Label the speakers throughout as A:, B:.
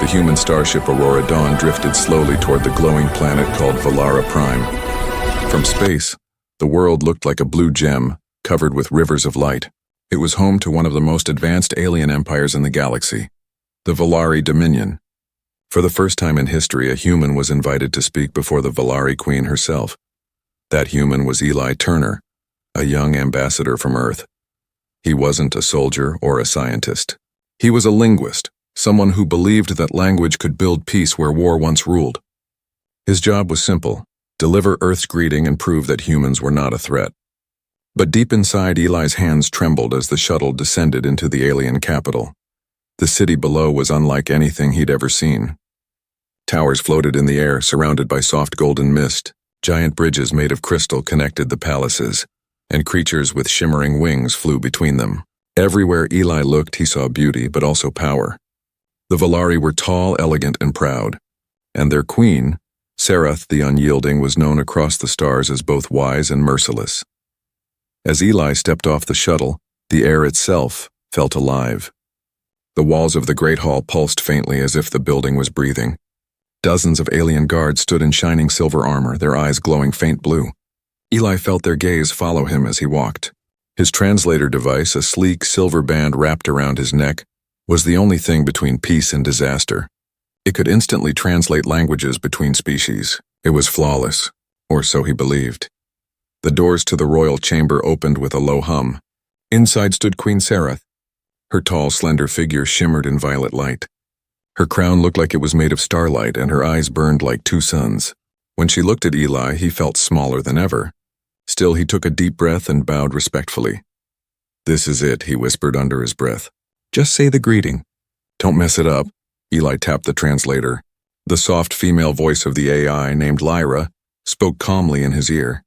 A: The human starship Aurora Dawn drifted slowly toward the glowing planet called Valara Prime. From space, the world looked like a blue gem, covered with rivers of light. It was home to one of the most advanced alien empires in the galaxy, the Valari Dominion. For the first time in history, a human was invited to speak before the Valari Queen herself. That human was Eli Turner, a young ambassador from Earth. He wasn't a soldier or a scientist. He was a linguist, someone who believed that language could build peace where war once ruled. His job was simple: deliver Earth's greeting and prove that humans were not a threat. But deep inside, Eli's hands trembled as the shuttle descended into the alien capital. The city below was unlike anything he'd ever seen. Towers floated in the air, surrounded by soft golden mist. Giant bridges made of crystal connected the palaces, and creatures with shimmering wings flew between them. Everywhere Eli looked, he saw beauty, but also power. The Valari were tall, elegant, and proud, and their queen, Sarath the Unyielding, was known across the stars as both wise and merciless. As Eli stepped off the shuttle, the air itself felt alive. The walls of the Great Hall pulsed faintly as if the building was breathing. Dozens of alien guards stood in shining silver armor, their eyes glowing faint blue. Eli felt their gaze follow him as he walked. His translator device, a sleek silver band wrapped around his neck, was the only thing between peace and disaster. It could instantly translate languages between species. It was flawless, or so he believed. The doors to the royal chamber opened with a low hum. Inside stood Queen Sarath. Her tall, slender figure shimmered in violet light. Her crown looked like it was made of starlight, and her eyes burned like two suns. When she looked at Eli, he felt smaller than ever. Still, he took a deep breath and bowed respectfully. "This is it," he whispered under his breath. "Just say the greeting. Don't mess it up." Eli tapped the translator. The soft female voice of the AI, named Lyra, spoke calmly in his ear.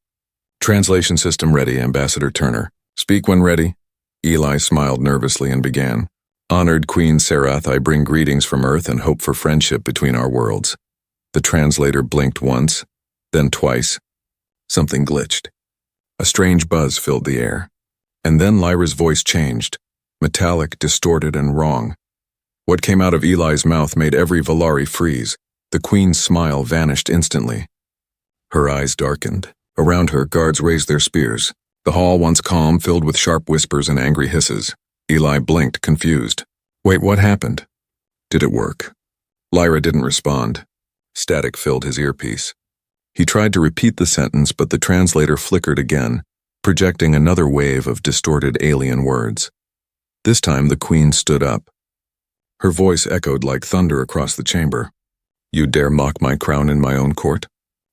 A: "Translation system ready, Ambassador Turner. Speak when ready." Eli smiled nervously and began. "Honored Queen Sarath, I bring greetings from Earth and hope for friendship between our worlds." The translator blinked once, then twice. Something glitched. A strange buzz filled the air. And then Lyra's voice changed, metallic, distorted, and wrong. What came out of Eli's mouth made every Valari freeze. The queen's smile vanished instantly. Her eyes darkened. Around her, guards raised their spears. The hall, once calm, filled with sharp whispers and angry hisses. Eli blinked, confused. "Wait, what happened? Did it work?" Lyra didn't respond. Static filled his earpiece. He tried to repeat the sentence, but the translator flickered again, projecting another wave of distorted alien words. This time, the queen stood up. Her voice echoed like thunder across the chamber. "You dare mock my crown in my own court?"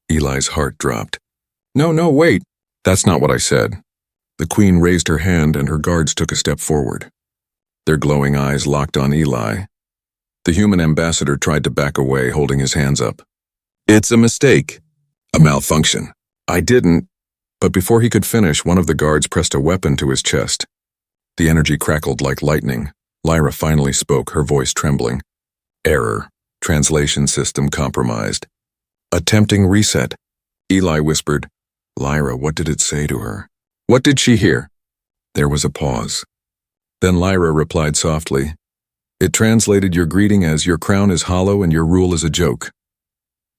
A: Eli's heart dropped. No, wait. That's not what I said." The queen raised her hand and her guards took a step forward. Their glowing eyes locked on Eli. The human ambassador tried to back away, holding his hands up. "It's a mistake. A malfunction. I didn't." But before he could finish, one of the guards pressed a weapon to his chest. The energy crackled like lightning. Lyra finally spoke, her voice trembling. "Error. Translation system compromised. Attempting reset." Eli whispered, "Lyra, what did it say to her? What did she hear?" There was a pause. Then Lyra replied softly, "It translated your greeting as your crown is hollow and your rule is a joke."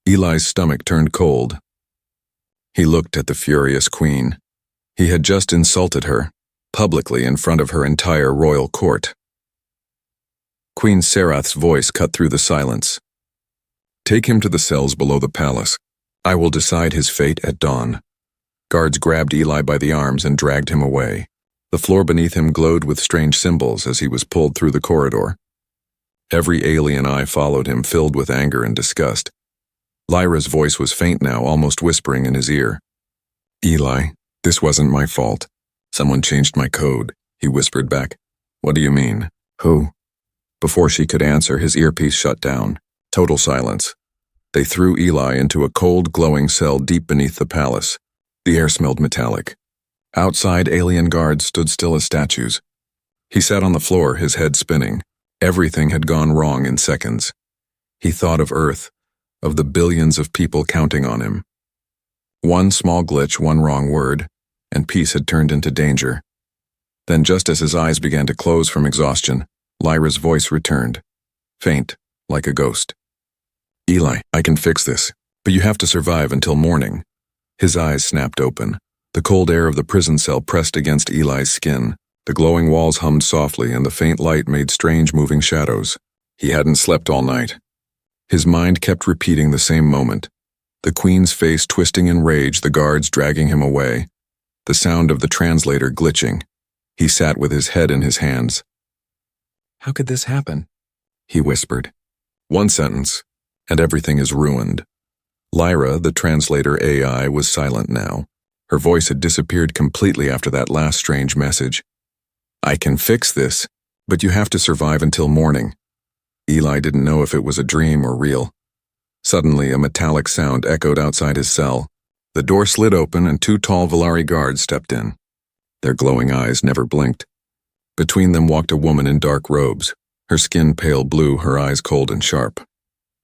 A: Eli's stomach turned cold. He looked at the furious queen. He had just insulted her, publicly in front of her entire royal court. Queen Sarath's voice cut through the silence. "Take him to the cells below the palace. I will decide his fate at dawn." Guards grabbed Eli by the arms and dragged him away. The floor beneath him glowed with strange symbols as he was pulled through the corridor. Every alien eye followed him, filled with anger and disgust. Lyra's voice was faint now, almost whispering in his ear. "Eli, this wasn't my fault. Someone changed my code," he whispered back. "What do you mean? Who?" Before she could answer, his earpiece shut down. Total silence. They threw Eli into a cold, glowing cell deep beneath the palace. The air smelled metallic. Outside, alien guards stood still as statues. He sat on the floor, his head spinning. Everything had gone wrong in seconds. He thought of Earth, of the billions of people counting on him. One small glitch, one wrong word, and peace had turned into danger. Then, just as his eyes began to close from exhaustion, Lyra's voice returned. Faint, like a ghost. Eli, I can fix this, but you have to survive until morning. His eyes snapped open. The cold air of the prison cell pressed against Eli's skin. The glowing walls hummed softly, and the faint light made strange moving shadows. He hadn't slept all night. His mind kept repeating the same moment. The Queen's face twisting in rage, the guards dragging him away. The sound of the translator glitching. He sat with his head in his hands. How could this happen? He whispered. One sentence, and everything is ruined. Lyra, the translator AI, was silent now. Her voice had disappeared completely after that last strange message. I can fix this, but you have to survive until morning. Eli didn't know if it was a dream or real. Suddenly, a metallic sound echoed outside his cell. The door slid open and two tall Valari guards stepped in. Their glowing eyes never blinked. Between them walked a woman in dark robes, her skin pale blue, her eyes cold and sharp.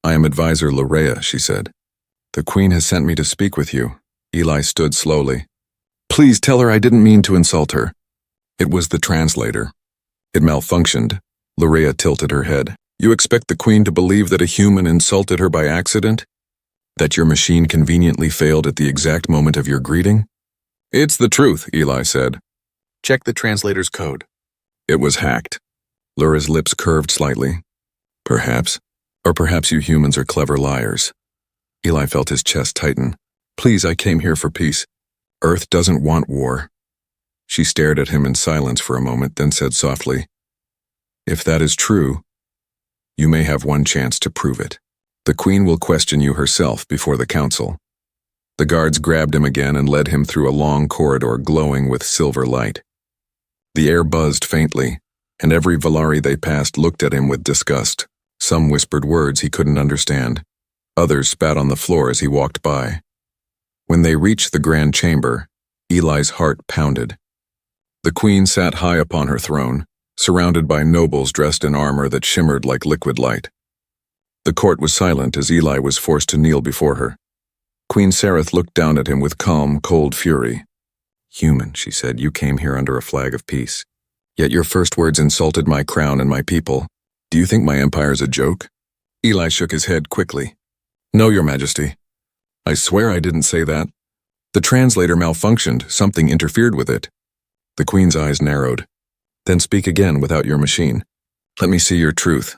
A: I am Advisor Lorea, she said. The Queen has sent me to speak with you. Eli stood slowly. Please tell her I didn't mean to insult her. It was the translator. It malfunctioned. Lorea tilted her head. You expect the Queen to believe that a human insulted her by accident? That your machine conveniently failed at the exact moment of your greeting? It's the truth, Eli said. Check the translator's code. It was hacked. Lura's lips curved slightly. Perhaps. Or perhaps you humans are clever liars. Eli felt his chest tighten. Please, I came here for peace. Earth doesn't want war. She stared at him in silence for a moment, then said softly, If that is true, you may have one chance to prove it. The Queen will question you herself before the council. The guards grabbed him again and led him through a long corridor glowing with silver light. The air buzzed faintly, and every Valari they passed looked at him with disgust. Some whispered words he couldn't understand. Others spat on the floor as he walked by. When they reached the grand chamber, Eli's heart pounded. The Queen sat high upon her throne, surrounded by nobles dressed in armor that shimmered like liquid light. The court was silent as Eli was forced to kneel before her. Queen Sareth looked down at him with calm, cold fury. Human, she said, you came here under a flag of peace. Yet your first words insulted my crown and my people. Do you think my empire's a joke? Eli shook his head quickly. No, Your Majesty. I swear I didn't say that. The translator malfunctioned, something interfered with it. The Queen's eyes narrowed. Then speak again without your machine. Let me see your truth.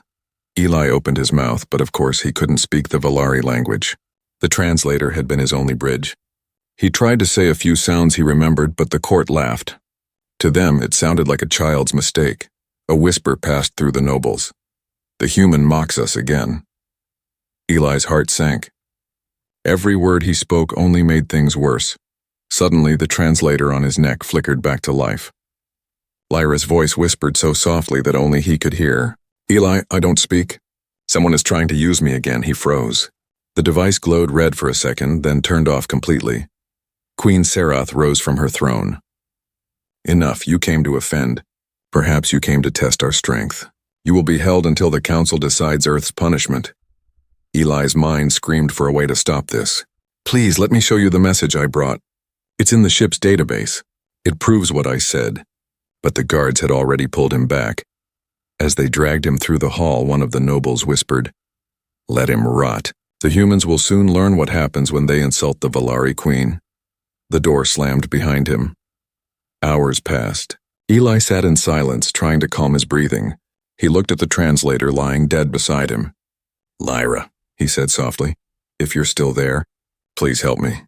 A: Eli opened his mouth, but of course he couldn't speak the Valari language. The translator had been his only bridge. He tried to say a few sounds he remembered, but the court laughed. To them, it sounded like a child's mistake. A whisper passed through the nobles. The human mocks us again. Eli's heart sank. Every word he spoke only made things worse. Suddenly, the translator on his neck flickered back to life. Lyra's voice whispered so softly that only he could hear. Eli, I don't speak. Someone is trying to use me again. He froze. The device glowed red for a second, then turned off completely. Queen Sarath rose from her throne. Enough, you came to offend. Perhaps you came to test our strength. You will be held until the council decides Earth's punishment. Eli's mind screamed for a way to stop this. Please, let me show you the message I brought. It's in the ship's database. It proves what I said. But the guards had already pulled him back. As they dragged him through the hall, one of the nobles whispered, Let him rot. The humans will soon learn what happens when they insult the Valari Queen. The door slammed behind him. Hours passed. Eli sat in silence, trying to calm his breathing. He looked at the translator lying dead beside him. Lyra, he said softly, if you're still there, please help me.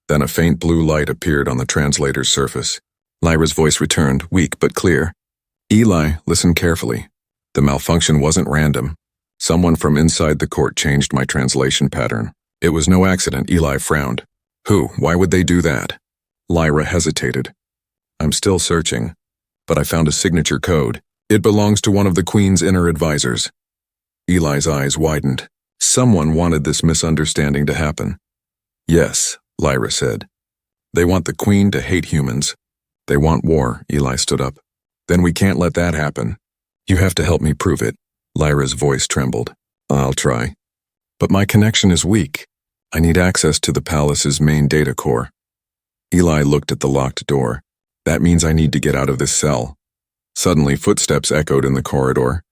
A: Then a faint blue light appeared on the translator's surface. Lyra's voice returned, weak but clear. Eli, listen carefully. The malfunction wasn't random. Someone from inside the court changed my translation pattern. It was no accident, Eli frowned. Who? Why would they do that? Lyra hesitated. I'm still searching, but I found a signature code. It belongs to one of the Queen's inner advisors. Eli's eyes widened. Someone wanted this misunderstanding to happen. Yes, Lyra said. They want the Queen to hate humans. They want war, Eli stood up. Then we can't let that happen. You have to help me prove it. Lyra's voice trembled. I'll try. But my connection is weak. I need access to the palace's main data core. Eli looked at the locked door. That means I need to get out of this cell. Suddenly, footsteps echoed in the corridor.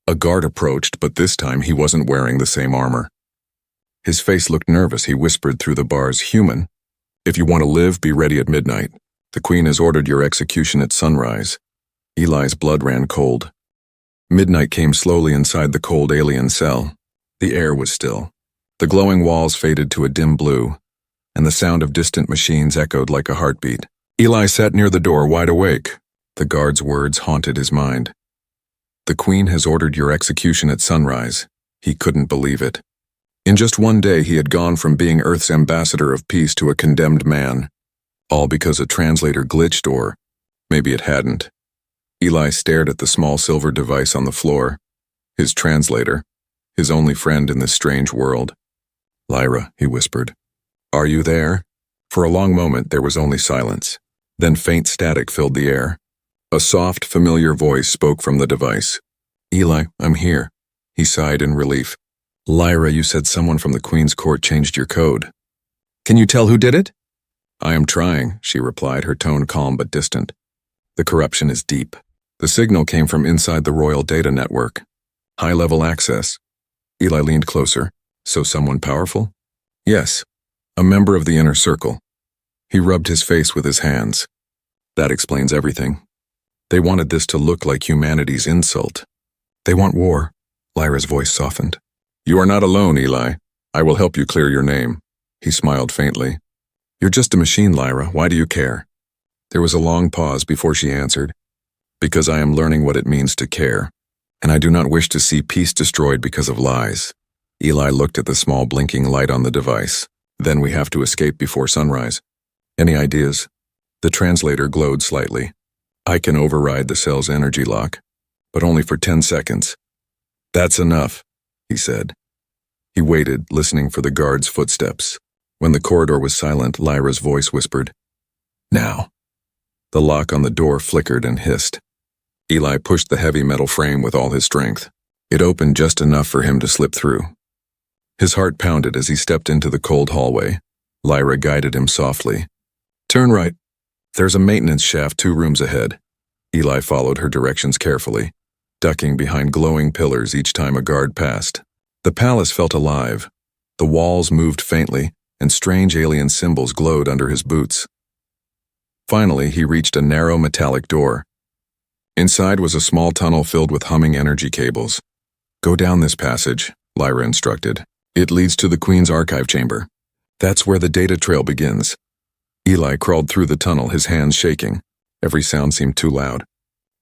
A: A guard approached, but this time he wasn't wearing the same armor. His face looked nervous. He whispered through the bars, "Human, if you want to live, be ready at midnight. The Queen has ordered your execution at sunrise." Eli's blood ran cold. Midnight came slowly inside the cold alien cell. The air was still. The glowing walls faded to a dim blue, and the sound of distant machines echoed like a heartbeat. Eli sat near the door, wide awake. The guard's words haunted his mind. "The Queen has ordered your execution at sunrise." He couldn't believe it. In just one day, he had gone from being Earth's ambassador of peace to a condemned man. All because a translator glitched, or maybe it hadn't. Eli stared at the small silver device on the floor. His translator, his only friend in this strange world. "Lyra," he whispered. "Are you there?" For a long moment, there was only silence. Then faint static filled the air. A soft, familiar voice spoke from the device. "Eli, I'm here." He sighed in relief. "Lyra, you said someone from the Queen's court changed your code. Can you tell who did it?" "I am trying," she replied, her tone calm but distant. "The corruption is deep." The signal came from inside the royal data network. High-level access. Eli leaned closer. "So someone powerful?" "Yes. A member of the inner circle." He rubbed his face with his hands. "That explains everything. They wanted this to look like humanity's insult. They want war." Lyra's voice softened. "You are not alone, Eli. I will help you clear your name." He smiled faintly. "You're just a machine, Lyra. Why do you care?" There was a long pause before she answered. "Because I am learning what it means to care, and I do not wish to see peace destroyed because of lies." Eli looked at the small blinking light on the device. "Then we have to escape before sunrise. Any ideas?" The translator glowed slightly. "I can override the cell's energy lock, but only for 10 seconds. "That's enough," he said. He waited, listening for the guard's footsteps. When the corridor was silent, Lyra's voice whispered, "Now." The lock on the door flickered and hissed. Eli pushed the heavy metal frame with all his strength. It opened just enough for him to slip through. His heart pounded as he stepped into the cold hallway. Lyra guided him softly. "Turn right. There's a maintenance shaft 2 rooms ahead." Eli followed her directions carefully, ducking behind glowing pillars each time a guard passed. The palace felt alive. The walls moved faintly, and strange alien symbols glowed under his boots. Finally, he reached a narrow metallic door. Inside was a small tunnel filled with humming energy cables. "Go down this passage," Lyra instructed. "It leads to the Queen's archive chamber. That's where the data trail begins." Eli crawled through the tunnel, his hands shaking. Every sound seemed too loud.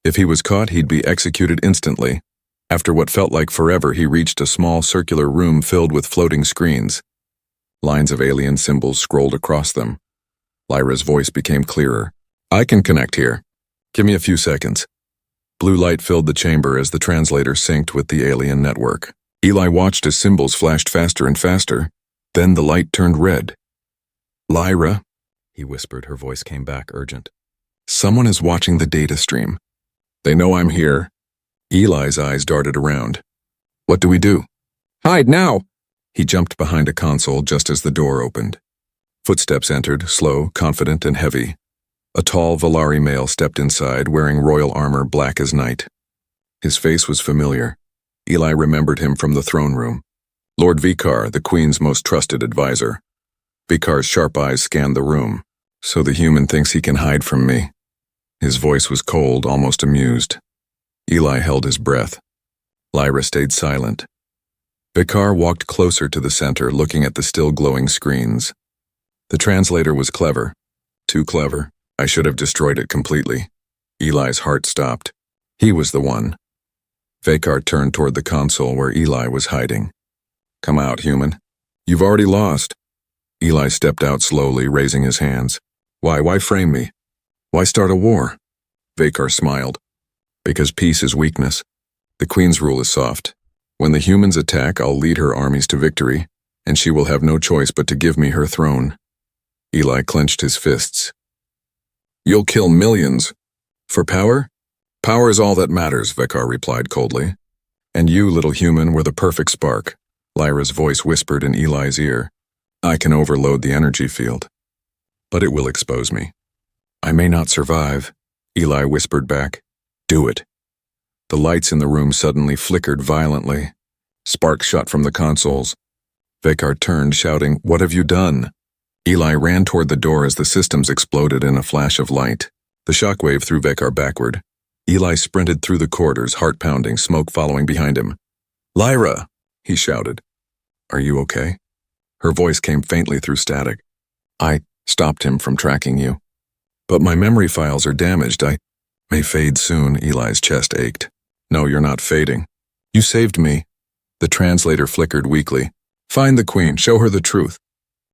A: If he was caught, he'd be executed instantly. After what felt like forever, he reached a small circular room filled with floating screens. Lines of alien symbols scrolled across them. Lyra's voice became clearer. "I can connect here. Give me a few seconds." Blue light filled the chamber as the translator synced with the alien network. Eli watched as symbols flashed faster and faster. Then the light turned red. "Lyra," he whispered, her voice came back urgent. "Someone is watching the data stream. They know I'm here." Eli's eyes darted around. "What do we do?" "Hide now!" He jumped behind a console just as the door opened. Footsteps entered, slow, confident, and heavy. A tall Valari male stepped inside, wearing royal armor black as night. His face was familiar. Eli remembered him from the throne room. Lord Vikar, the Queen's most trusted advisor. Vikar's sharp eyes scanned the room. "So the human thinks he can hide from me." His voice was cold, almost amused. Eli held his breath. Lyra stayed silent. Vikar walked closer to the center, looking at the still glowing screens. The translator was clever. Too clever. I should have destroyed it completely. Eli's heart stopped. He was the one. Vikar turned toward the console where Eli was hiding. "Come out, human. You've already lost." Eli stepped out slowly, raising his hands. Why frame me? Why start a war?" Vikar smiled. "Because peace is weakness. The Queen's rule is soft. When the humans attack, I'll lead her armies to victory, and she will have no choice but to give me her throne." Eli clenched his fists. "You'll kill millions. For power? Power is all that matters," Vikar replied coldly. "And you, little human, were the perfect spark." Lyra's voice whispered in Eli's ear. "I can overload the energy field. But it will expose me." "I may not survive," Eli whispered back. "Do it." The lights in the room suddenly flickered violently. Sparks shot from the consoles. Vekar turned, shouting, "What have you done?" Eli ran toward the door as the systems exploded in a flash of light. The shockwave threw Vekar backward. Eli sprinted through the corridors, heart pounding, smoke following behind him. "Lyra!" he shouted. "Are you okay?" Her voice came faintly through static. "I stopped him from tracking you. But my memory files are damaged. I may fade soon." Eli's chest ached. "No, you're not fading. You saved me." The translator flickered weakly. "Find the Queen. Show her the truth.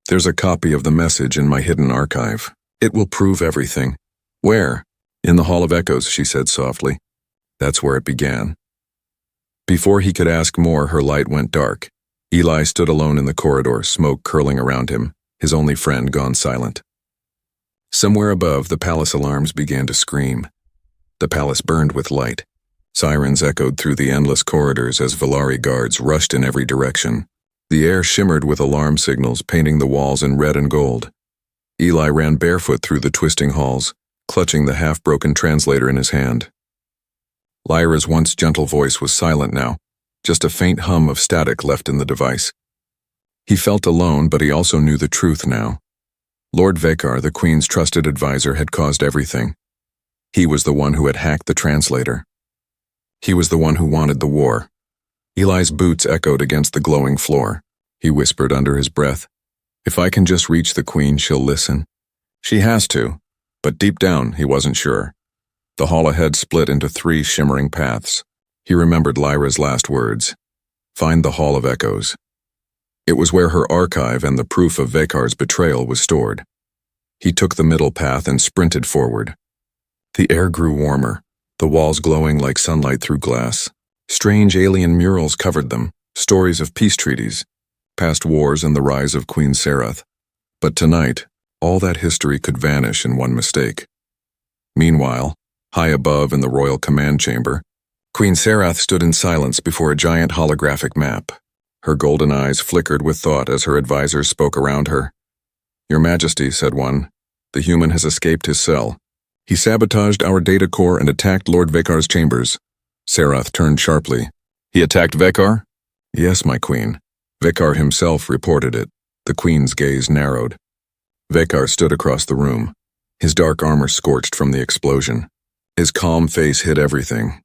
A: There's a copy of the message in my hidden archive. It will prove everything." "Where?" "In the Hall of Echoes," she said softly. "That's where it began." Before he could ask more, her light went dark. Eli stood alone in the corridor, smoke curling around him, his only friend gone silent. Somewhere above, the palace alarms began to scream. The palace burned with light. Sirens echoed through the endless corridors as Valari guards rushed in every direction. The air shimmered with alarm signals, painting the walls in red and gold. Eli ran barefoot through the twisting halls, clutching the half-broken translator in his hand. Lyra's once gentle voice was silent now, just a faint hum of static left in the device. He felt alone, but he also knew the truth now. Lord Vekar, the Queen's trusted advisor, had caused everything. He was the one who had hacked the translator. He was the one who wanted the war. Eli's boots echoed against the glowing floor. He whispered under his breath, "If I can just reach the Queen, she'll listen." She has to, but deep down, he wasn't sure. The hall ahead split into 3 shimmering paths. He remembered Lyra's last words. Find the Hall of Echoes. It was where her archive and the proof of Vekar's betrayal was stored. He took the middle path and sprinted forward. The air grew warmer, the walls glowing like sunlight through glass. Strange alien murals covered them, stories of peace treaties, past wars and the rise of Queen Serath. But tonight, all that history could vanish in one mistake. Meanwhile, high above in the royal command chamber, Queen Serath stood in silence before a giant holographic map. Her golden eyes flickered with thought as her advisors spoke around her. "Your Majesty," said one, "the human has escaped his cell. He sabotaged our data core and attacked Lord Vekar's chambers." Serath turned sharply. "He attacked Vekar?" "Yes, my queen. Vekar himself reported it." The queen's gaze narrowed. Vekar stood across the room, his dark armor scorched from the explosion. His calm face hid everything.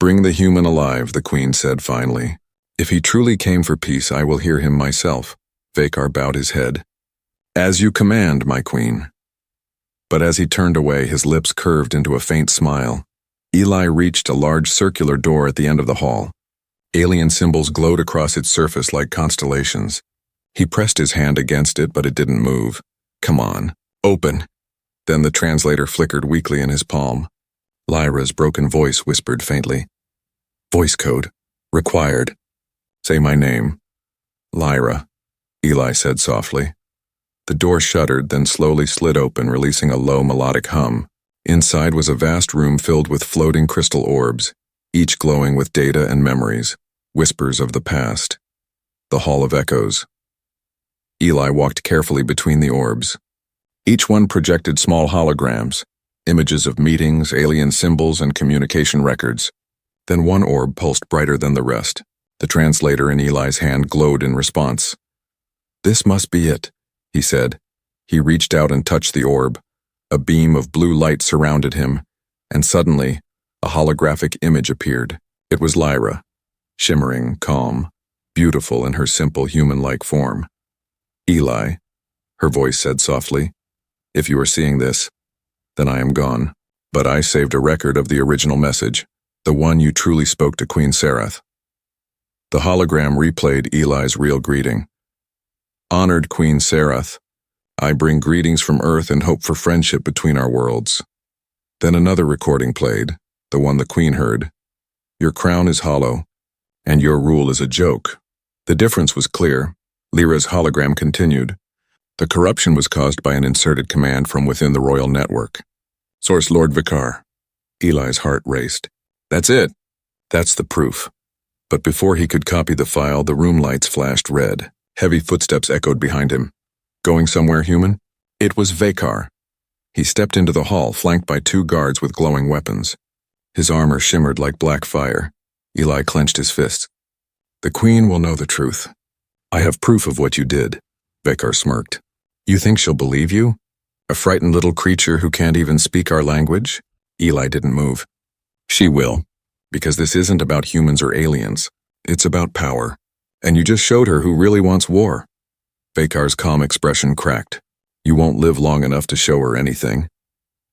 A: "Bring the human alive," the queen said finally. "If he truly came for peace, I will hear him myself." Vekar bowed his head. "As you command, my queen." But as he turned away, his lips curved into a faint smile. Eli reached a large circular door at the end of the hall. Alien symbols glowed across its surface like constellations. He pressed his hand against it, but it didn't move. "Come on, open." Then the translator flickered weakly in his palm. Lyra's broken voice whispered faintly. "Voice code. Required. Say my name." "Lyra," Eli said softly. The door shuddered, then slowly slid open, releasing a low melodic hum. Inside was a vast room filled with floating crystal orbs, each glowing with data and memories, whispers of the past. The Hall of Echoes. Eli walked carefully between the orbs. Each one projected small holograms, images of meetings, alien symbols, and communication records. Then one orb pulsed brighter than the rest. The translator in Eli's hand glowed in response. "This must be it," he said. He reached out and touched the orb. A beam of blue light surrounded him, and suddenly, a holographic image appeared. It was Lyra, shimmering, calm, beautiful in her simple human-like form. "Eli," her voice said softly, "if you are seeing this, then I am gone. But I saved a record of the original message, the one you truly spoke to Queen Serath." The hologram replayed Eli's real greeting. "Honored Queen Serath, I bring greetings from Earth and hope for friendship between our worlds." Then another recording played, the one the Queen heard. "Your crown is hollow, and your rule is a joke." The difference was clear. Lyra's hologram continued. "The corruption was caused by an inserted command from within the royal network. Source Lord Vekar." Eli's heart raced. "That's it. That's the proof." But before he could copy the file, the room lights flashed red. Heavy footsteps echoed behind him. "Going somewhere, human?" It was Vekar. He stepped into the hall, flanked by 2 guards with glowing weapons. His armor shimmered like black fire. Eli clenched his fists. The Queen will know the truth. I have proof of what you did, Vekar smirked. You think she'll believe you? A frightened little creature who can't even speak our language? Eli didn't move. She will, because this isn't about humans or aliens. It's about power. And you just showed her who really wants war. Vekar's calm expression cracked. You won't live long enough to show her anything.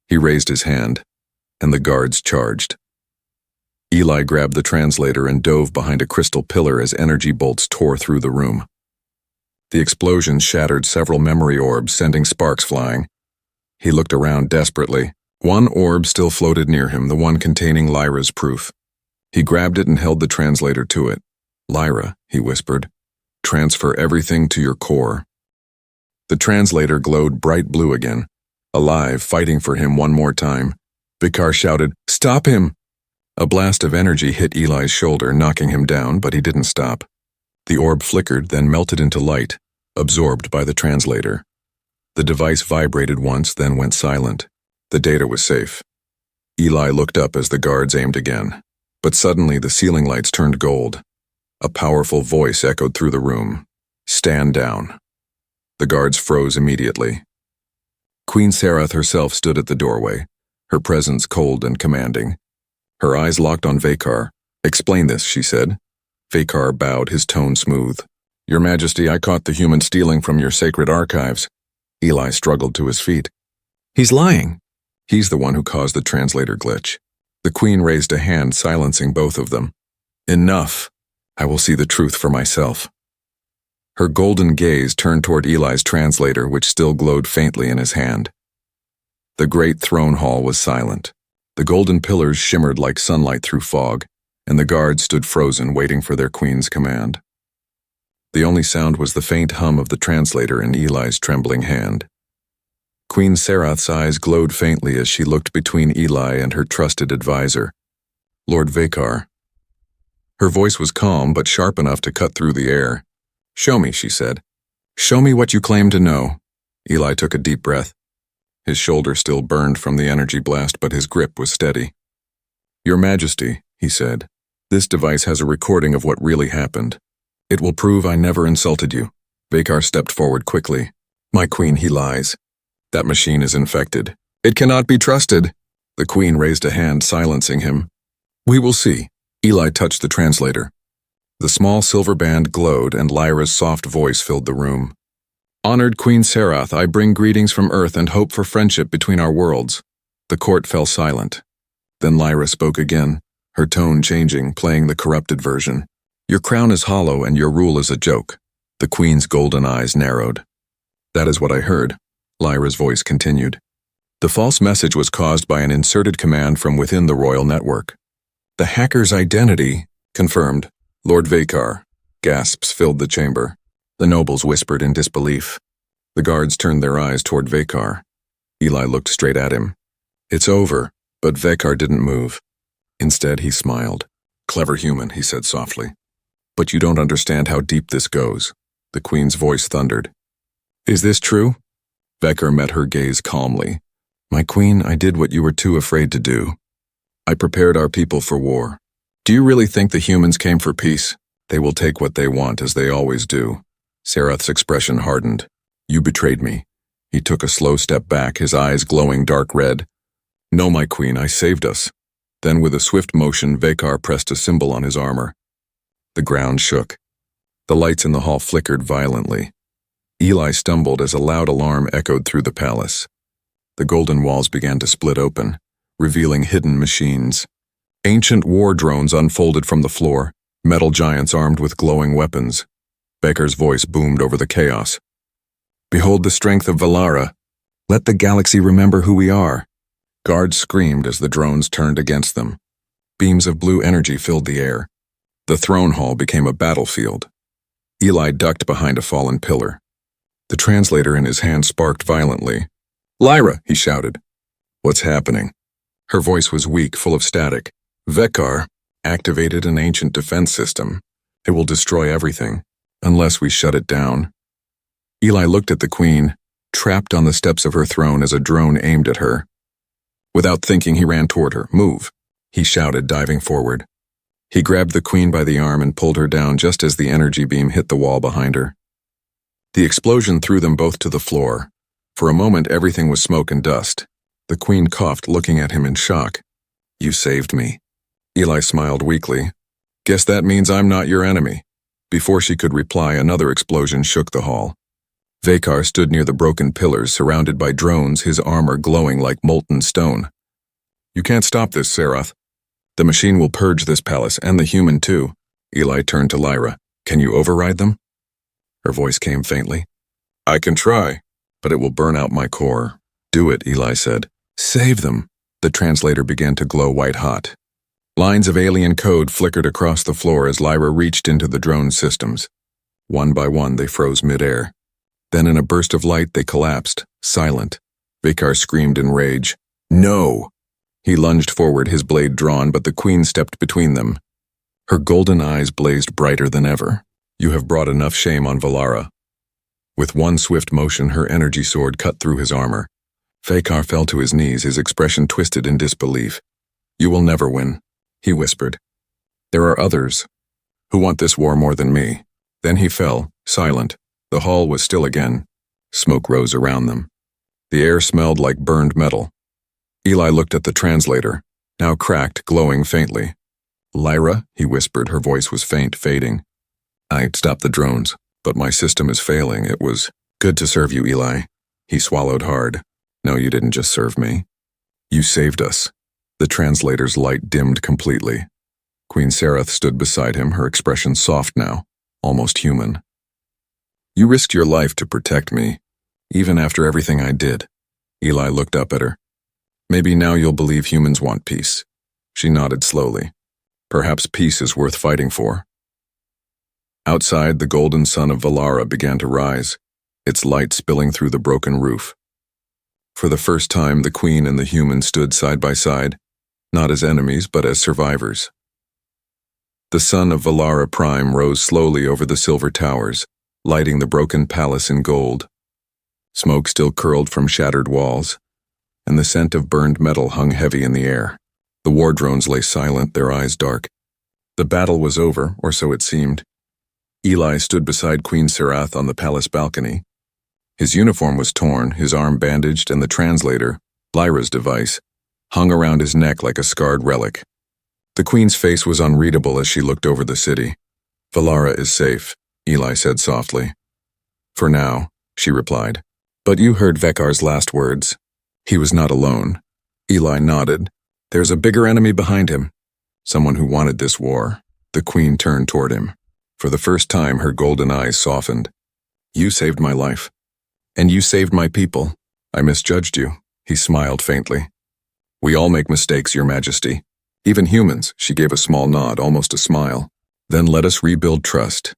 A: He raised his hand, and the guards charged. Eli grabbed the translator and dove behind a crystal pillar as energy bolts tore through the room. The explosion shattered several memory orbs, sending sparks flying. He looked around desperately. One orb still floated near him, the one containing Lyra's proof. He grabbed it and held the translator to it. Lyra, he whispered, transfer everything to your core. The translator glowed bright blue again, alive, fighting for him one more time. Vekar shouted, "Stop him!" A blast of energy hit Eli's shoulder, knocking him down, but he didn't stop. The orb flickered, then melted into light, absorbed by the translator. The device vibrated once, then went silent. The data was safe. Eli looked up as the guards aimed again, but suddenly the ceiling lights turned gold. A powerful voice echoed through the room. "Stand down." The guards froze immediately. Queen Sarath herself stood at the doorway, her presence cold and commanding. Her eyes locked on Vekar. "Explain this," she said. Vekar bowed, his tone smooth. "Your Majesty, I caught the human stealing from your sacred archives." Eli struggled to his feet. "He's lying." He's the one who caused the translator glitch. The Queen raised a hand, silencing both of them. "Enough. I will see the truth for myself." Her golden gaze turned toward Eli's translator, which still glowed faintly in his hand. The great throne hall was silent. The golden pillars shimmered like sunlight through fog, and the guards stood frozen, waiting for their queen's command. The only sound was the faint hum of the translator in Eli's trembling hand. Queen Sarath's eyes glowed faintly as she looked between Eli and her trusted advisor, Lord Vekar. Her voice was calm but sharp enough to cut through the air. "Show me," she said. "Show me what you claim to know." Eli took a deep breath. His shoulder still burned from the energy blast, but his grip was steady. "Your Majesty," he said, "this device has a recording of what really happened. It will prove I never insulted you." Vekar stepped forward quickly. "My queen, he lies. That machine is infected. It cannot be trusted." The Queen raised a hand, silencing him. "We will see." Eli touched the translator. The small silver band glowed, and Lyra's soft voice filled the room. "Honored Queen Sarath, I bring greetings from Earth and hope for friendship between our worlds." The court fell silent. Then Lyra spoke again, her tone changing, playing the corrupted version. "Your crown is hollow and your rule is a joke." The Queen's golden eyes narrowed. "That is what I heard," Lyra's voice continued. "The false message was caused by an inserted command from within the royal network." "The hacker's identity," confirmed Lord Vekar. Gasps filled the chamber. The nobles whispered in disbelief. The guards turned their eyes toward Vekar. Eli looked straight at him. "It's over," but Vekar didn't move. Instead, he smiled. "Clever human," he said softly. "But you don't understand how deep this goes." The Queen's voice thundered. "Is this true?" Vekar met her gaze calmly. "My queen, I did what you were too afraid to do. I prepared our people for war. Do you really think the humans came for peace? They will take what they want, as they always do." Sarath's expression hardened. "You betrayed me." He took a slow step back, his eyes glowing dark red. "No, my queen, I saved us." Then with a swift motion, Vekar pressed a symbol on his armor. The ground shook. The lights in the hall flickered violently. Eli stumbled as a loud alarm echoed through the palace. The golden walls began to split open, revealing hidden machines. Ancient war drones unfolded from the floor, metal giants armed with glowing weapons. Vekar's voice boomed over the chaos. "Behold the strength of Valara. Let the galaxy remember who we are." Guards screamed as the drones turned against them. Beams of blue energy filled the air. The throne hall became a battlefield. Eli ducked behind a fallen pillar. The translator in his hand sparked violently. "Lyra," he shouted. "What's happening?" Her voice was weak, full of static. "Vekar activated an ancient defense system. It will destroy everything, unless we shut it down." Eli looked at the Queen, trapped on the steps of her throne as a drone aimed at her. Without thinking, he ran toward her. "Move." he shouted, diving forward. He grabbed the Queen by the arm and pulled her down just as the energy beam hit the wall behind her. The explosion threw them both to the floor. For a moment, everything was smoke and dust. The Queen coughed, looking at him in shock. "You saved me." Eli smiled weakly. "Guess that means I'm not your enemy." Before she could reply, another explosion shook the hall. Vakar stood near the broken pillars, surrounded by drones, his armor glowing like molten stone. "You can't stop this, Sarath. The machine will purge this palace, and the human too." Eli turned to Lyra. "Can you override them?" Her voice came faintly. "I can try, but it will burn out my core." "Do it," Eli said. "Save them." The translator began to glow white-hot. Lines of alien code flickered across the floor as Lyra reached into the drone systems. One by one, they froze midair. Then in a burst of light, they collapsed, silent. Vakar screamed in rage. "No!" He lunged forward, his blade drawn, but the Queen stepped between them. Her golden eyes blazed brighter than ever. "You have brought enough shame on Valara." With one swift motion, her energy sword cut through his armor. Vakar fell to his knees, his expression twisted in disbelief. "You will never win," he whispered. "There are others who want this war more than me." Then he fell, silent. The hall was still again. Smoke rose around them. The air smelled like burned metal. Eli looked at the translator, now cracked, glowing faintly. "Lyra," he whispered, her voice was faint, fading. "I stopped the drones, but my system is failing. It was good to serve you, Eli." He swallowed hard. "No, you didn't just serve me. You saved us." The translator's light dimmed completely. Queen Sarath stood beside him, her expression soft now, almost human. "You risked your life to protect me, even after everything I did." Eli looked up at her. "Maybe now you'll believe humans want peace." She nodded slowly. "Perhaps peace is worth fighting for." Outside, the golden sun of Valara began to rise, its light spilling through the broken roof. For the first time, the Queen and the human stood side by side, not as enemies, but as survivors. The sun of Valara Prime rose slowly over the silver towers, lighting the broken palace in gold. Smoke still curled from shattered walls, and the scent of burned metal hung heavy in the air. The war drones lay silent, their eyes dark. The battle was over, or so it seemed. Eli stood beside Queen Sarath on the palace balcony. His uniform was torn, his arm bandaged, and the translator, Lyra's device, hung around his neck like a scarred relic. The Queen's face was unreadable as she looked over the city. "Valara is safe," Eli said softly. "For now," she replied. "But you heard Vakar's last words. He was not alone." Eli nodded. "There's a bigger enemy behind him. Someone who wanted this war." The Queen turned toward him. For the first time, her golden eyes softened. "You saved my life. And you saved my people. I misjudged you." He smiled faintly. "We all make mistakes, Your Majesty. Even humans." She gave a small nod, almost a smile. "Then let us rebuild trust."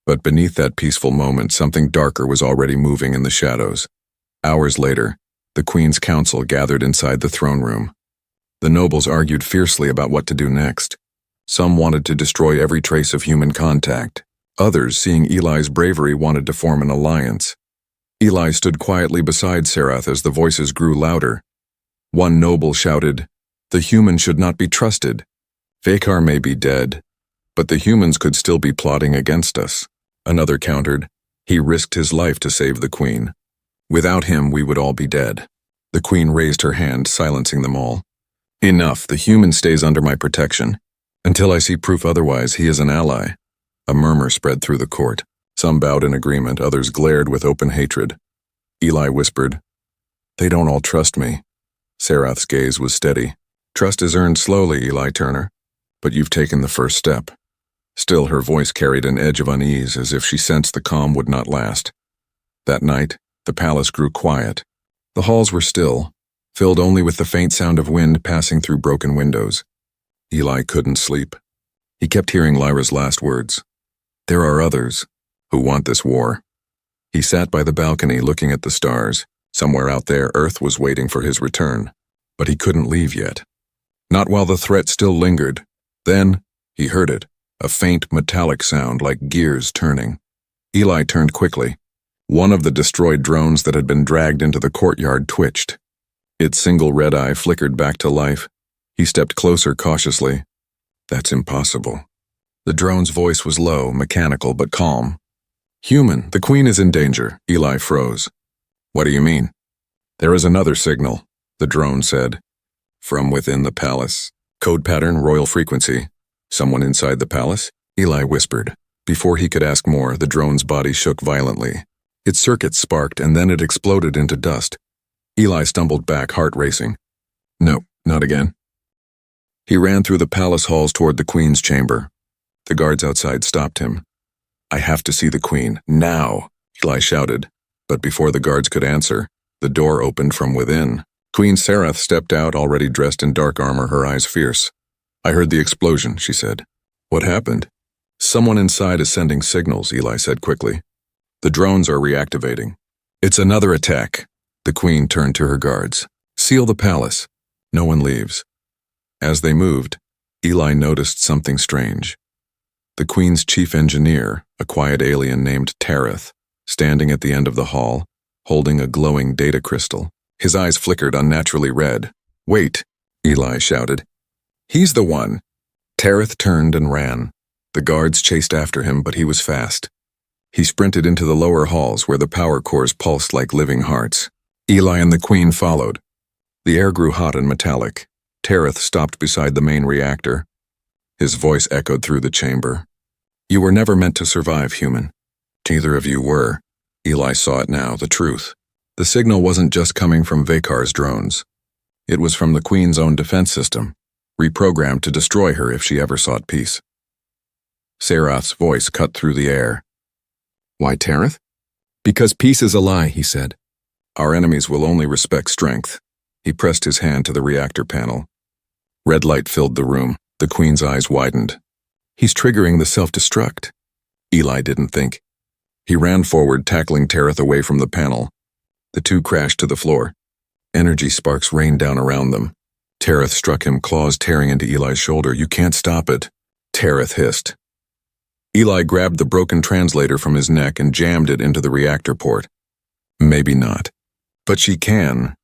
A: But beneath that peaceful moment, something darker was already moving in the shadows. Hours later, the Queen's council gathered inside the throne room. The nobles argued fiercely about what to do next. Some wanted to destroy every trace of human contact. Others, seeing Eli's bravery, wanted to form an alliance. Eli stood quietly beside Sarath as the voices grew louder. One noble shouted, "The human should not be trusted. Vakar may be dead, but the humans could still be plotting against us." Another countered, "He risked his life to save the Queen. Without him, we would all be dead." The Queen raised her hand, silencing them all. "Enough, the human stays under my protection. Until I see proof otherwise, he is an ally." A murmur spread through the court. Some bowed in agreement, others glared with open hatred. Eli whispered, "They don't all trust me." Sarath's gaze was steady. "Trust is earned slowly, Eli Turner, but you've taken the first step." Still, her voice carried an edge of unease, as if she sensed the calm would not last. That night, the palace grew quiet. The halls were still, filled only with the faint sound of wind passing through broken windows. Eli couldn't sleep. He kept hearing Lyra's last words. "There are others who want this war." He sat by the balcony looking at the stars. Somewhere out there, Earth was waiting for his return. But he couldn't leave yet. Not while the threat still lingered. Then, he heard it, a faint metallic sound like gears turning. Eli turned quickly. One of the destroyed drones that had been dragged into the courtyard twitched. Its single red eye flickered back to life. He stepped closer cautiously. That's impossible. The drone's voice was low, mechanical, but calm. Human, the Queen is in danger. Eli froze. What do you mean? There is another signal, the drone said. From within the palace. Code pattern, royal frequency. Someone inside the palace? Eli whispered. Before he could ask more, the drone's body shook violently. Its circuits sparked and then it exploded into dust. Eli stumbled back, heart racing. No, not again. He ran through the palace halls toward the Queen's chamber. The guards outside stopped him. I have to see the Queen, now, Eli shouted. But before the guards could answer, the door opened from within. Queen Sarath stepped out, already dressed in dark armor, her eyes fierce. I heard the explosion, she said. What happened? Someone inside is sending signals, Eli said quickly. The drones are reactivating. It's another attack. The Queen turned to her guards. Seal the palace. No one leaves. As they moved, Eli noticed something strange. The Queen's chief engineer, a quiet alien named Tareth, standing at the end of the hall, holding a glowing data crystal. His eyes flickered unnaturally red. Wait, Eli shouted. He's the one. Tareth turned and ran. The guards chased after him, but he was fast. He sprinted into the lower halls where the power cores pulsed like living hearts. Eli and the Queen followed. The air grew hot and metallic. Tareth stopped beside the main reactor. His voice echoed through the chamber. You were never meant to survive, human. Neither of you were. Eli saw it now, the truth. The signal wasn't just coming from Vakar's drones. It was from the Queen's own defense system, reprogrammed to destroy her if she ever sought peace. Sarath's voice cut through the air. Why, Tareth? Because peace is a lie, he said. Our enemies will only respect strength. He pressed his hand to the reactor panel. Red light filled the room. The Queen's eyes widened. He's triggering the self-destruct. Eli didn't think. He ran forward, tackling Tareth away from the panel. The two crashed to the floor. Energy sparks rained down around them. Tareth struck him, claws tearing into Eli's shoulder. You can't stop it. Tareth hissed. Eli grabbed the broken translator from his neck and jammed it into the reactor port. Maybe not. But she can.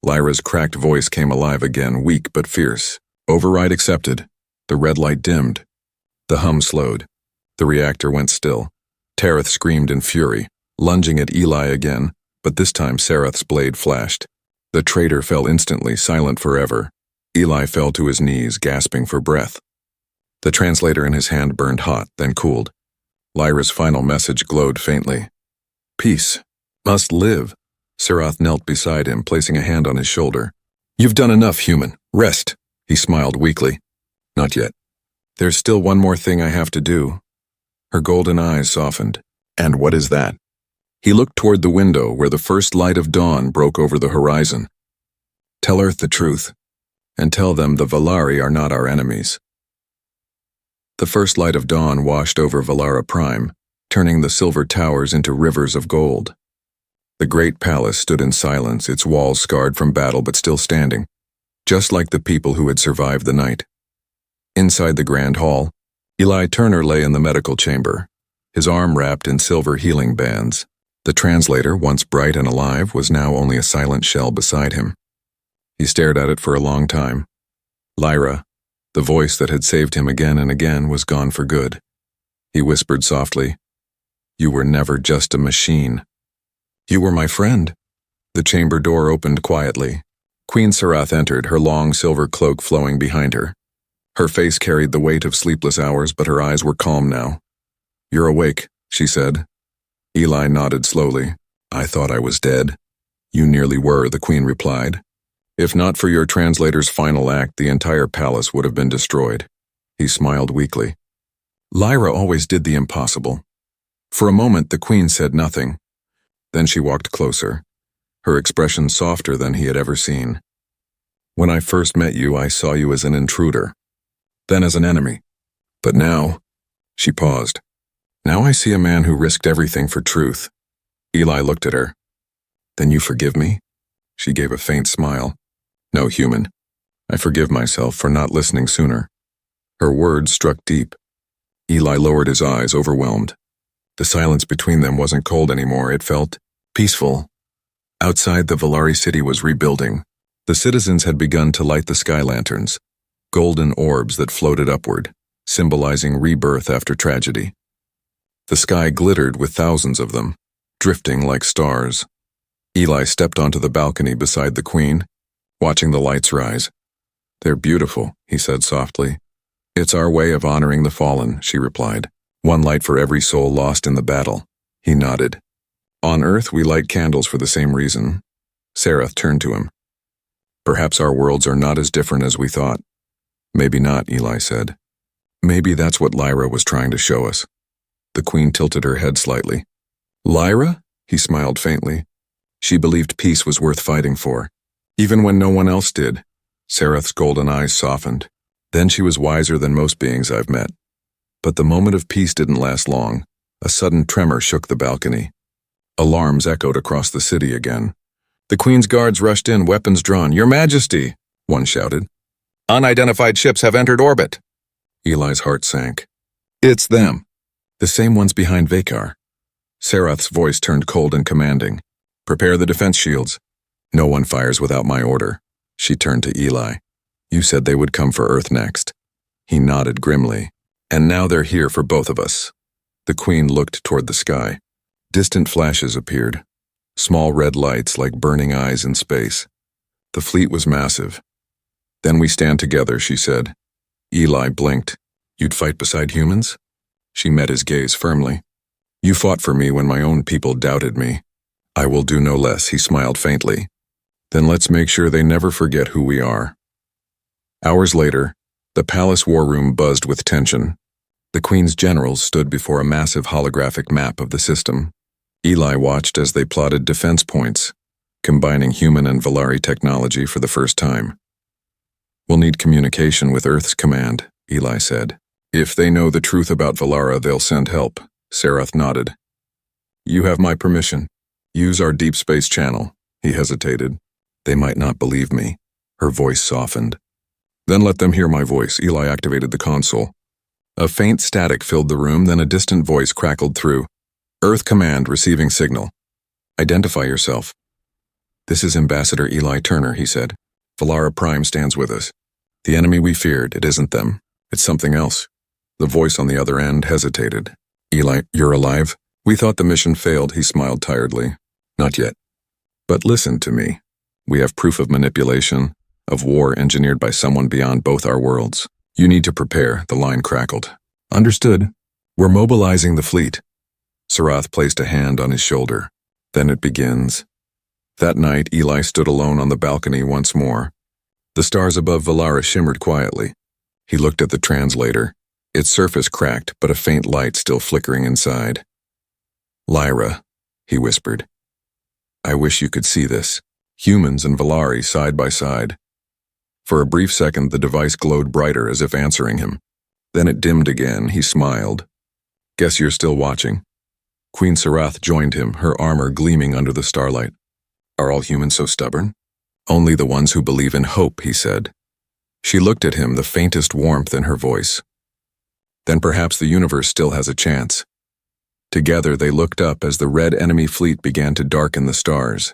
A: Lyra's cracked voice came alive again, weak but fierce. Override accepted. The red light dimmed. The hum slowed. The reactor went still. Tareth screamed in fury, lunging at Eli again, but this time Sarath's blade flashed. The traitor fell instantly, silent forever. Eli fell to his knees, gasping for breath. The translator in his hand burned hot, then cooled. Lyra's final message glowed faintly. Peace. Must live. Sarath knelt beside him, placing a hand on his shoulder. You've done enough, human. Rest. He smiled weakly. Not yet. There's still one more thing I have to do. Her golden eyes softened. And what is that? He looked toward the window where the first light of dawn broke over the horizon. Tell Earth the truth, and tell them the Valari are not our enemies. The first light of dawn washed over Valara Prime, turning the silver towers into rivers of gold. The great palace stood in silence, its walls scarred from battle but still standing, just like the people who had survived the night. Inside the grand hall, Eli Turner lay in the medical chamber, his arm wrapped in silver healing bands. The translator, once bright and alive, was now only a silent shell beside him. He stared at it for a long time. Lyra, the voice that had saved him again and again, was gone for good. He whispered softly, You were never just a machine. You were my friend. The chamber door opened quietly. Queen Sarath entered, her long silver cloak flowing behind her. Her face carried the weight of sleepless hours, but her eyes were calm now. You're awake, she said. Eli nodded slowly. I thought I was dead. You nearly were, the Queen replied. If not for your translator's final act, the entire palace would have been destroyed. He smiled weakly. Lyra always did the impossible. For a moment, the Queen said nothing. Then she walked closer, her expression softer than he had ever seen. When I first met you, I saw you as an intruder, then as an enemy. But now, she paused. Now I see a man who risked everything for truth. Eli looked at her. Then you forgive me? She gave a faint smile. No, human. I forgive myself for not listening sooner. Her words struck deep. Eli lowered his eyes, overwhelmed. The silence between them wasn't cold anymore, it felt peaceful. Outside, the Valari city was rebuilding. The citizens had begun to light the sky lanterns, golden orbs that floated upward, symbolizing rebirth after tragedy. The sky glittered with thousands of them, drifting like stars. Eli stepped onto the balcony beside the Queen, watching the lights rise. "They're beautiful," he said softly. "It's our way of honoring the fallen," she replied. "One light for every soul lost in the battle." He nodded. "On Earth, we light candles for the same reason." Sarath turned to him. "Perhaps our worlds are not as different as we thought." "Maybe not," Eli said. "Maybe that's what Lyra was trying to show us." The Queen tilted her head slightly. "Lyra?" He smiled faintly. "She believed peace was worth fighting for, even when no one else did." Sarath's golden eyes softened. "Then she was wiser than most beings I've met." But the moment of peace didn't last long. A sudden tremor shook the balcony. Alarms echoed across the city again. The Queen's guards rushed in, weapons drawn. "Your Majesty!" one shouted. "Unidentified ships have entered orbit." Eli's heart sank. "It's them." "The same ones behind Vakar." Sarath's voice turned cold and commanding. "Prepare the defense shields." "No one fires without my order." She turned to Eli. "You said they would come for Earth next." He nodded grimly. "And now they're here for both of us." The Queen looked toward the sky. Distant flashes appeared, small red lights like burning eyes in space. The fleet was massive. "Then we stand together," she said. Eli blinked. "You'd fight beside humans?" She met his gaze firmly. "You fought for me when my own people doubted me. I will do no less," he smiled faintly. "Then let's make sure they never forget who we are." Hours later, the palace war room buzzed with tension. The Queen's generals stood before a massive holographic map of the system. Eli watched as they plotted defense points, combining human and Valari technology for the first time. "We'll need communication with Earth's command," Eli said. "If they know the truth about Valara, they'll send help." Sarath nodded. "You have my permission. Use our deep space channel." He hesitated. "They might not believe me." Her voice softened. "Then let them hear my voice." Eli activated the console. A faint static filled the room, then a distant voice crackled through. "Earth Command receiving signal. Identify yourself." "This is Ambassador Eli Turner," he said. "Valara Prime stands with us. The enemy we feared, it isn't them. It's something else." The voice on the other end hesitated. "Eli, you're alive?" "We thought the mission failed," he smiled tiredly. "Not yet. But listen to me. We have proof of manipulation, of war engineered by someone beyond both our worlds. You need to prepare," the line crackled. "Understood. We're mobilizing the fleet." Sarath placed a hand on his shoulder. "Then it begins." That night, Eli stood alone on the balcony once more. The stars above Valara shimmered quietly. He looked at the translator. Its surface cracked, but a faint light still flickering inside. "Lyra," he whispered. "I wish you could see this. Humans and Valari side by side." For a brief second, the device glowed brighter as if answering him. Then it dimmed again. He smiled. "Guess you're still watching." Queen Sarath joined him, her armor gleaming under the starlight. "Are all humans so stubborn?" "Only the ones who believe in hope," he said. She looked at him, the faintest warmth in her voice. "Then perhaps the universe still has a chance." Together they looked up as the red enemy fleet began to darken the stars.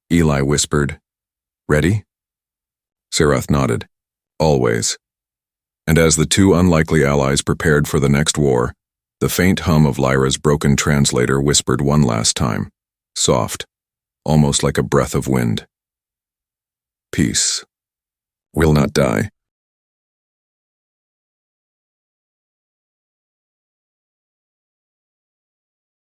A: Eli whispered, "Ready?" Sarath nodded. "Always." And as the two unlikely allies prepared for the next war, the faint hum of Lyra's broken translator whispered one last time, soft, almost like a breath of wind. "Peace. Will not die."